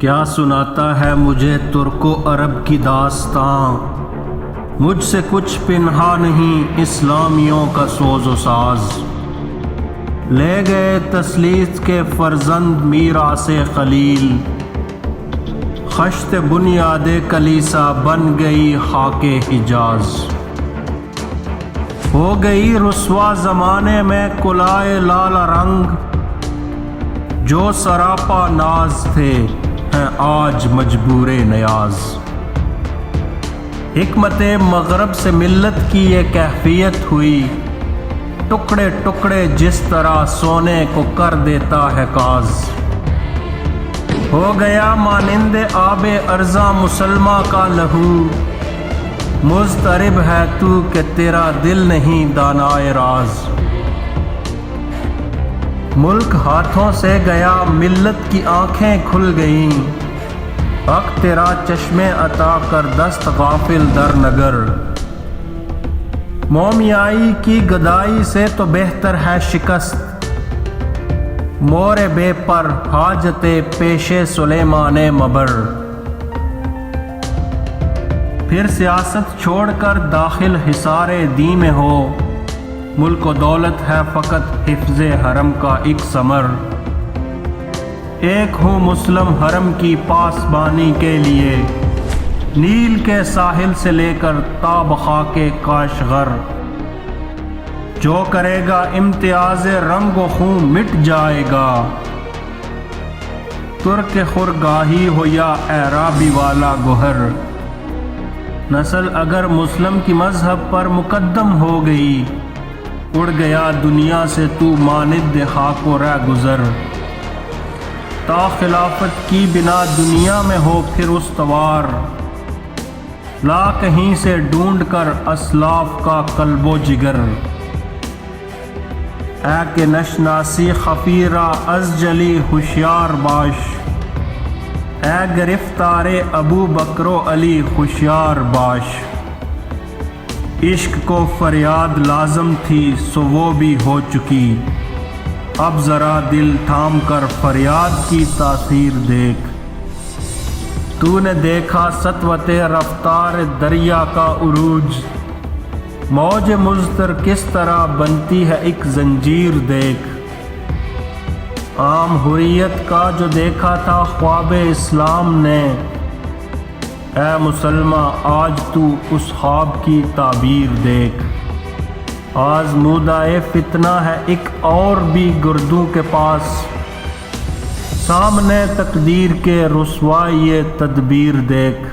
کیا سناتا ہے مجھے ترک و عرب کی داستان، مجھ سے کچھ پنہا نہیں اسلامیوں کا سوز و ساز۔ لے گئے تثلیث کے فرزند میراث خلیل، خشت بنیاد کلیسا بن گئی خاک حجاز۔ ہو گئی رسوا زمانے میں کلائے لال رنگ، جو سراپا ناز تھے ہیں آج مجبور نیاز۔ حکمت مغرب سے ملت کی یہ کیفیت ہوئی، ٹکڑے ٹکڑے جس طرح سونے کو کر دیتا ہے کاز۔ ہو گیا مانند آب ارزاں مسلمہ کا لہو، مضطرب ہے تو کہ تیرا دل نہیں دانائے راز۔ ملک ہاتھوں سے گیا ملت کی آنکھیں کھل گئیں، حق تیرا چشمے عطا کر دست غافل در نگر۔ مومیائی کی گدائی سے تو بہتر ہے شکست، مور بے پر حاجت پیش سلیمان مبر۔ پھر سیاست چھوڑ کر داخل حصار دین میں ہو، ملک و دولت ہے فقط حفظ حرم کا ایک ثمر۔ ایک ہوں مسلم حرم کی پاسبانی کے لیے، نیل کے ساحل سے لے کر تا بخاک کاشغر۔ جو کرے گا امتیاز رنگ و خون مٹ جائے گا، ترک خرگاہی ہو یا اعرابی والا گوہر۔ نسل اگر مسلم کی مذہب پر مقدم ہو گئی، اڑ گیا دنیا سے تو مانند خاک و رہ گزر۔ تا خلافت کی بنا دنیا میں ہو پھر استوار، لا کہیں سے ڈھونڈ کر اسلاف کا قلب و جگر۔ اے کہ نشناسی خفیرہ از جلی ہوشیار باش، اے گرفتار ابو بکر و علی ہوشیار باش۔ عشق کو فریاد لازم تھی سو وہ بھی ہو چکی، اب ذرا دل تھام کر فریاد کی تاثیر دیکھ۔ تو نے دیکھا سطوت رفتار دریا کا عروج، موج مضطر کس طرح بنتی ہے ایک زنجیر دیکھ۔ عام حریت کا جو دیکھا تھا خواب اسلام نے، اے مسلمہ آج تو اس خواب کی تعبیر دیکھ۔ آزمودہ فتنہ ہے ایک اور بھی گردوں کے پاس، سامنے تقدیر کے رسوائی تدبیر دیکھ۔